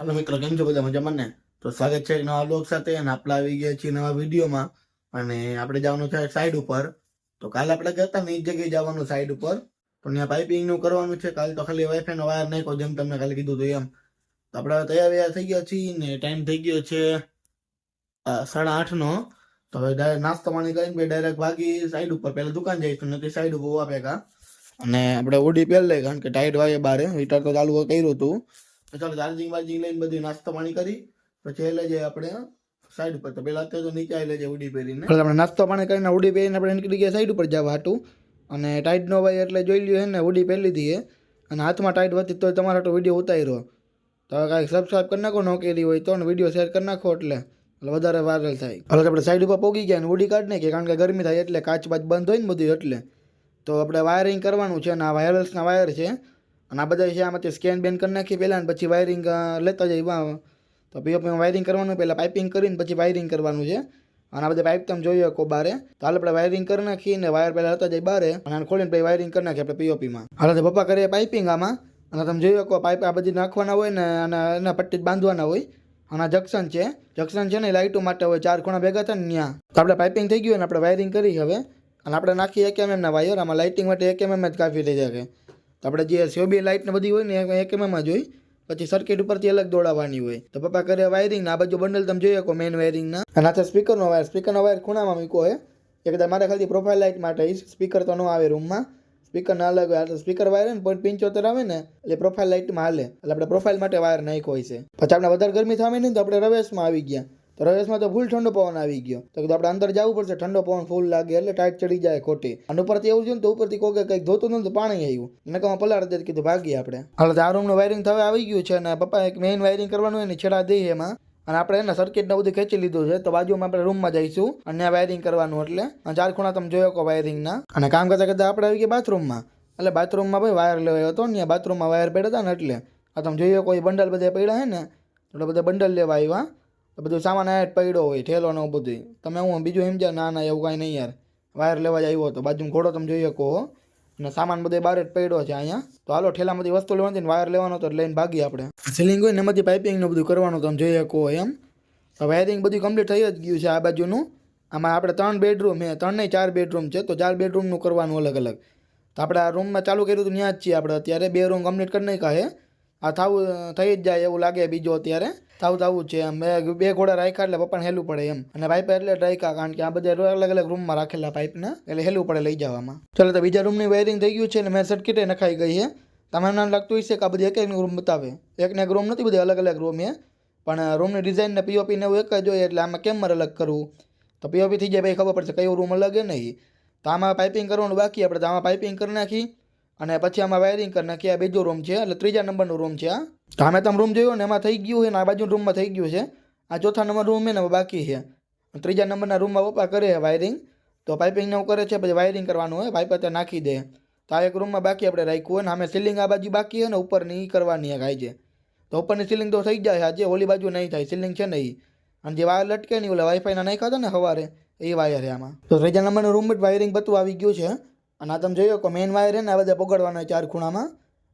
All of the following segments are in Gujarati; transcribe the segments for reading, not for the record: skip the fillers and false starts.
हेलो मित्रों, केम छो બધા મજામાં ને? તો સ્વાગત છે એક નવા બ્લોગ સાથે અને આપણે આવી ગયા છીએ નવા વિડીયોમાં અને આપણે જવાનું છે સાઈડ ઉપર. તો કાલે આપણે ગયા હતા ને એ જગ્યાએ જવાનું સાઈડ ઉપર, પણ ત્યાં પાઇપિંગ નું કરવાનું છે. કાલે તો ખાલી વાઈફાઈ નો વાયર નાખ્યો, જેમ તમને કાલે કીધું હતું એમ. તો આપણે તૈયાર થઈ ગયા છીએ ને ટાઈમ થઈ ગયો છે 8:30 નો. તો હવે નાસ્તો પાણી કરીને ડાયરેક્ટ ભાગી સાઈડ ઉપર. પહેલા દુકાન જઈશું, નથી સાઈડ ઉપર હોવા ભેગા. અને આપણે ઓડી પહેરી લઈ, કારણ કે ટાઈટ વાગે બારે હીટર તો ચાલુ કર્યું હતું. તો ચાલો ચાર્જિંગ વાર્જિંગ લઈને બધું નાસ્તો પાણી કરી પછી લઈ જઈએ આપણે સાઈડ ઉપર. તો પેલા અત્યારે તો નીચે લઈ જાય ઉડી પહેરીને. આપણે નાસ્તો પાણી કરીને ઉડી પહેરીને આપણે નીકળી ગયા સાઈડ ઉપર જવા હાટું. અને ટાઈટ નો ભાઈ એટલે જોઈ લ્યો હે ને, ઉડી પહેરી લીધી હે અને હાથમાં ટાઈટ હતી તો તમારા તો વિડીયો ઉતાર્યો. તો હવે કાંઈક સબસ્ક્રાઈબ કરી નાખો, ન કરી હોય તો, વિડીયો શેર કરી નાખો એટલે વધારે વાયરલ થાય. હવે આપણે સાઈડ ઉપર પહોંચી ગયા અને ઉડી કાઢી નાખીએ, કારણ કે ગરમી થાય એટલે કાચ બાચ બંધ હોય ને બધું એટલે. તો આપણે વાયરિંગ કરવાનું છે અને આ વાયરલેસના વાયર છે અને આ બધા છે. આમાંથી સ્કેન બેન કરી નાખી પહેલાં અને પછી વાયરિંગ લેતા જઈએ. તો પીઓપીમાં વાયરિંગ કરવાનું, પહેલાં પાઇપિંગ કરીને પછી વાયરિંગ કરવાનું છે. અને આ બધા પાઇપ તમે જોઈએ કો બારે. તો હાલ આપણે વાયરિંગ કરી નાખીને વાયર પહેલાં લેતા જઈએ બારે અને ખોલીને પછી વાયરિંગ કરી નાખીએ આપણે પીઓપીમાં. હાલ તો પપ્પા કરીએ પાઇપિંગ આમાં. અને તમે જોઈ શકો પાઇપ આ બધી નાખવાના હોય ને અને એના પટ્ટી બાંધવાના હોય. અને આ જંક્શન છે ને લાઇટો માટે હોય, 4 ખૂણા ભેગા થાય ને ત્યાં. તો આપણે પાઇપિંગ થઈ ગયું ને આપણે વાયરિંગ કરી હવે. અને આપણે નાખીએ 1 mm ના વાયર. આમાં લાઇટિંગ માટે 1 mm જ કાફી થઈ જાય. તો આપણે જે સીઓબી લાઇટ ને બધી હોય ને 1 mm જ હોય, પછી સર્કિટ ઉપરથી અલગ દોડાવવાની હોય. તો પપ્પા કરે વાયરિંગ ને આ બાજુ બંડલ તમે જોઈએ કો મેઇન વાયરિંગ ના. અને આ સ્પીકરનો વાયર ખૂણામાં મૂકો હોય. એકદમ મારે ખાલી પ્રોફાઇલ લાઇટ માટે સ્પીકર તો ન આવે રૂમમાં, સ્પીકર ના અલગ હોય. સ્પીકર વાયર ને 0.75 આવે ને એટલે પ્રોફાઇલ લાઇટમાં હાલે, એટલે આપણે પ્રોફાઇલ માટે વાયર નાખ્યો હોય છે. પછી આપણે વધારે ગરમી થવા નહીં તો આપણે રવેશમાં આવી ગયા. તો રવેશમાં તો ફૂલ ઠંડો પવન આવી ગયો. તો આપણે અંદર જવું પડશે, ઠંડો પવન ફૂલ લાગે એટલે ટાઈટ ચડી જાય ખોટી. અને ઉપરથી એવું છે ને તો ઉપરથી કોઈ કંઈક ધોતું નતું, પાણી આવ્યું નકામાં પલાળ દે, કીધું ભાગીએ આપણે. હાલ આ રૂમનું વાયરિંગ થવા આવી ગયું છે અને પપ્પા એક મેઇન વાયરિંગ કરવાનું હોય ને છેડા દઈએ એમાં. અને આપણે એના સર્કિટને બધું ખેંચી લીધું છે. તો બાજુમાં આપણે રૂમમાં જઈશું અને વાયરિંગ કરવાનું. એટલે 4 ખૂણા તમે જોયો કો વાયરિંગના. અને કામ કરતા કરતા આપણે આવી ગયા બાથરૂમમાં. એટલે બાથરૂમમાં ભાઈ વાયર લેવાયો હતો ને, બાથરૂમમાં વાયર પડ્યા હતા ને એટલે આ તમે જોઈએ કોઈ બંડલ બધા પડ્યા હે ને, એટલે બધા બંડલ લેવા આવ્યા. બધું સામાન આ પડ્યો હોય, ઠેલો ને બધું. તમે હું બીજું સમજ્યા? ના એવું કાંઈ નહીં યાર, વાયર લેવા જ આવ્યો હતો. બાજુમાં ઘોડો તમે જોઈએ કહો અને સામાન બધે બહાર જ પડ્યો છે અહીંયા. તો હાલો ઠેલામાં બધી વસ્તુ લેવાની ને વાયર લેવાનો તો લઈને ભાગીએ આપણે. સીલિંગ હોય ને એમાંથી પાઇપિંગનું બધું કરવાનું તમે જોઈએ કહો એમ. તો વાયરિંગ બધું કમ્પ્લીટ થઈ જ ગયું છે આ બાજુનું. આમાં આપણે 3 બેડરૂમ છે, 3 નહીં 4 બેડરૂમ છે. તો 4 બેડરૂમનું કરવાનું અલગ અલગ. તો આપણે આ રૂમમાં ચાલુ કર્યું હતું ત્યાં જ છીએ આપણે અત્યારે. 2 રૂમ કમ્પ્લીટ કરી નાખ્યા છે. આ થાવું થઈ જ જાય એવું લાગે બીજો અત્યારે. થાવું છે એમ. 2 ઘોડા રાખ્યા એટલે પપ્પાને હેલું પડે એમ. અને પાઇપ એટલે રાખ્યા કારણ કે આ બધા અલગ અલગ રૂમમાં રાખેલા પાઇપને, એટલે હેલું પડે લઈ જવામાં. ચાલો તો બીજા રૂમની વાયરિંગ થઈ ગયું છે અને મેં સર્કિટે નખાઈ ગઈ છે. તમને નામ લાગતું હશે કે આ બધી એક રૂમ બતાવે. એકને એક રૂમ નથી, બધી અલગ અલગ રૂમ છે. પણ રૂમની ડિઝાઇન ને પીઓપી ને એવું એક જ હોય, એટલે આમાં કેમ અલગ કરવું? તો પીઓપી થઈ જાય ભાઈ ખબર પડશે કયો રૂમ અલગ હે નહીં. તો આમાં પાઇપિંગ કરવાનું બાકી આપણે. તો આમાં પાઇપિંગ કરી નાખી અને પછી આમાં વાયરિંગ કરી નાખી. આ બીજો રૂમ છે, એટલે 3જા નંબરનો રૂમ છે આ. તો અમે તમે રૂમ જોયો ને એમાં થઈ ગયું છે ને, આ બાજુ રૂમમાં થઈ ગયું છે. આ 4થા નંબર રૂમ છે ને બાકી છે. 3જા નંબરના રૂમમાં પપ્પા કરે વાયરિંગ. તો પાઇપિંગ ને કરે છે, પછી વાયરિંગ કરવાનું હોય, પાઇપ ત્યાં નાખી દે. તો આ એક રૂમમાં બાકી આપણે રાખ્યું હોય ને. અમે સીલિંગ આ બાજુ બાકી છે ને ઉપરની એ કરવાની છે કાંઈ છે. તો ઉપરની સીલિંગ તો થઈ જાય આજે, ઓલી બાજુ નહીં થાય. સીલિંગ છે ને એ, અને જે વાયર લટકે નહીં ઓલા વાઈફાઈના નાખ્યા હતા ને સવારે એ વાયર છે આમાં. તો 3જા નંબરનું રૂમ જ વાયરિંગ બધું આવી ગયું છે. અને આ તમે જોયો કે મેઇન વાયર છે ને આ બધા પકડવાના હોય 4 ખૂણામાં.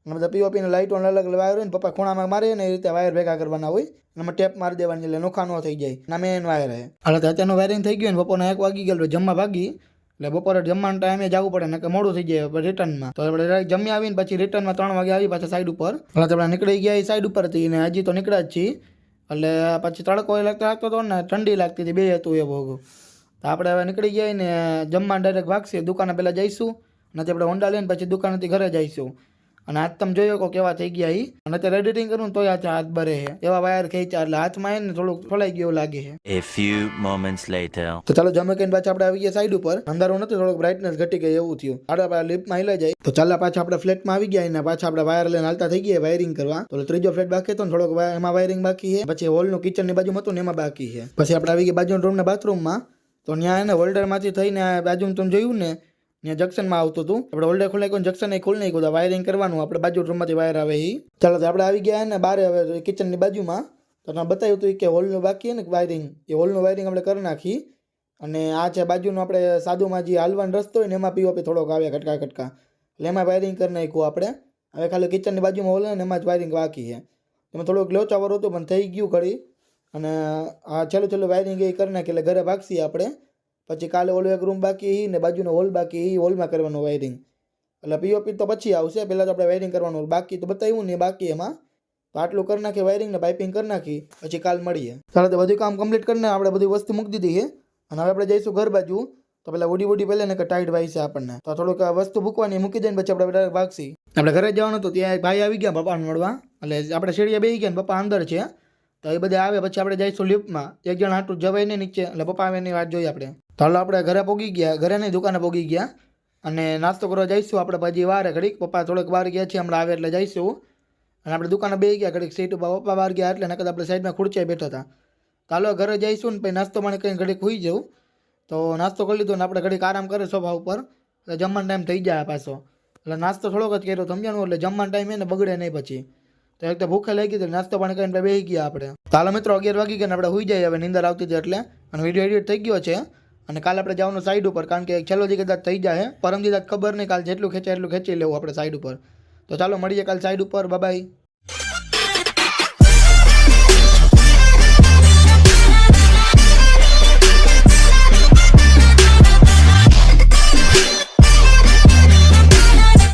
અને બધા પીઓપીને લાઇટો અલગ અલગ વાયર હોય ને પપ્પા ખૂણામાં મારે ને એ રીતે વાયર ભેગા કરવાના હોય. અને એમાં ટેપ મારી દેવાની એટલે નોખા ન થઈ જાય. ના મેઇન વાયર છે. હાલ તો અત્યારનું વાયરિંગ થઈ ગયું ને બપોરના 1 વાગી ગયેલો જમવા ભાગી. એટલે બપોરે જમવાના ટાઈમે જવું પડે ને કે મોડું થઈ જાય રિટર્નમાં. તો આપણે ડાયરેક્ટ જમી આવીને પછી રિટર્નમાં 3 વાગે આવી પાછા સાઈડ ઉપર. એટલે આપણે નીકળી ગયા એ સાઈડ ઉપરથી ને હજી તો નીકળ્યા જ છીએ. એટલે પછી તડકો લાગતો હતો ને ઠંડી લાગતી હતી, 2 હતું એ ભોગું. તો આપણે હવે નીકળી ગયા ને જમવા ડાયરેક્ટ ભાગશે. દુકાને પહેલાં જઈશું અને આપણે હોન્ડા લઈને પછી દુકાનેથી ઘરે જઈશું. અને હાથ તમે જોયો કે કેવા થઈ ગયા એ. અને અત્યારે એડિટિંગ કરું તો હાથ ભરે છે, એવા વાયર ખેંચ્યા એટલે હાથમાં એને થોડુંક ખોલાઈ ગયું લાગે છે. A few moments later. તો ચાલો જમે કઈને પાછા આપણે આવી ગયા સાઈડ ઉપર. અંધારું નથી, થોડુંક બ્રાઇટનેસ ઘટી ગઈ એવું થયું. આપણે લિફ્ટમાં હિલાઈ જાય. તો ચાલો પાછા આપણે ફ્લેટમાં આવી ગયા અને પાછા આપણે વાયર લઈને હાલતા થઈ ગયા વાયરિંગ કરવા. તો 3જો ફ્લેટ બાકી હતો ને થોડોક એમાં વાયરિંગ બાકી છે. પછી હોલનું કિચનની બાજુમાં હતું ને એમાં બાકી છે. પછી આપણે આવી ગયા બાજુના રૂમના બાથરૂમમાં. તો ત્યાં એને હોલ્ડરમાંથી થઈને બાજુમાં તમે જોયું ને ત્યાં જંક્શનમાં આવતું હતું. આપણે હોલ્ડર ખોલાઈ કોઈ જંક્શન ખોલી નહીં ગયું. વાયરિંગ કરવાનું આપણે બાજુ રૂમમાંથી વાયર આવે એ. ચાલો તો આપણે આવી ગયા ને બારે હવે કિચનની બાજુમાં. તો તમને બતાવ્યું હતું કે હોલનું બાકી છે ને વાયરિંગ, એ હોલનું વાયરિંગ આપણે કરી નાખી. અને આ છે બાજુનું આપણે સાદુમાં જે હાલવાનો રસ્તો હોય ને એમાં પીઓપી થોડોક આવે કટકા એટલે એમાં વાયરિંગ કરી નાખ્યું આપણે. હવે ખાલી કિચનની બાજુમાં હોલ ને એમાં જ વાયરિંગ બાકી છે. એમાં થોડોક લોચાવર હતો પણ થઈ ગયું ખરી. અને આ છેલ્લું વાયરિંગ એ કરી નાખી એટલે ઘરે ભાગશી આપણે. પછી કાલે ઓલો એક રૂમ બાકી ને બાજુનો હોલ બાકી, હોલમાં કરવાનું વાયરિંગ. એટલે પીઓપી તો પછી આવશે, પહેલાં તો આપણે વાયરિંગ કરવાનું બાકી તો બતાવ્યું ને બાકી એમાં. તો આટલું કરી નાખીએ વાયરિંગ ને પાઇપિંગ કરી નાખી, પછી કાલ મળીએ. ચાલો તો બધું કામ કમ્પ્લીટ કરીને આપણે બધી વસ્તુ મૂકી દીધી છે. અને હવે આપણે જઈશું ઘર બાજુ. તો પેલા ઉડી પહેલે ને કે ટાઈટ ભાઈ છે આપણને, તો થોડુંક વસ્તુ મૂકવાની મૂકી દઈને પછી આપણે ડાયરેક્ટ ભાગશી. આપણે ઘરે જવાનું હતું, ત્યાં એક ભાઈ આવી ગયા પપ્પાને મળવા. એટલે આપણે શેરીએ બેસી ગયા ને પપ્પા અંદર છે. તો એ બધા આવે પછી આપણે જઈશું લિફ્ટમાં. એક જણ આટલું જવાય ને નીચે, એટલે પપ્પા આવે એની વાત જોઈએ આપણે. તો હાલો આપણે ઘરે પહોંચી ગયા, ઘરે નહીં દુકાને પહોંચી ગયા. અને નાસ્તો કરવા જઈશું આપણે પછી વારે ઘડીક. પપ્પા થોડોક વાર ગયા છે, હમણાં આવે એટલે જઈશું. અને આપણે દુકાને બેસી ગયા ઘડીક સીટ ઉપર, પપ્પા બહાર ગયા એટલે નકર આપણે સાઈડમાં ખુરચીએ બેઠા હતા. ચાલો ઘરે જઈશું ને પછી નાસ્તો પાણી કરીને ઘડીક હોઈ જવું. તો નાસ્તો કરી લીધો ને આપણે ઘડીક આરામ કરે સોફા ઉપર, એટલે જમવાનો ટાઈમ થઈ જાય પાછો. એટલે નાસ્તો થોડોક જ કર્યો સમજાણું, એટલે જમવાનો ટાઈમ એને બગડે નહીં પછી. તો એક તો ભૂખે લાગી હતી, નાસ્તો પાણી કરીને બેસી ગયા આપણે. ચાલો મિત્રો 11 વાગી ગયા ને આપણે હોઈ જઈએ હવે, નીંદર આવતી હતી એટલે. અને વિડીયો એડિટ થઈ ગયો છે. અને કાલે આપણે જવાનું સાઈડ ઉપર, કારણ કે છેલ્લો દી કદાચ થઈ જાય. પરમદી કદાચ ખબર નહીં, કાલે જેટલું ખેંચાય એટલું ખેંચી લેવું આપણે સાઈડ ઉપર. તો ચાલો મળીએ કાલે સાઈડ ઉપર. બાય.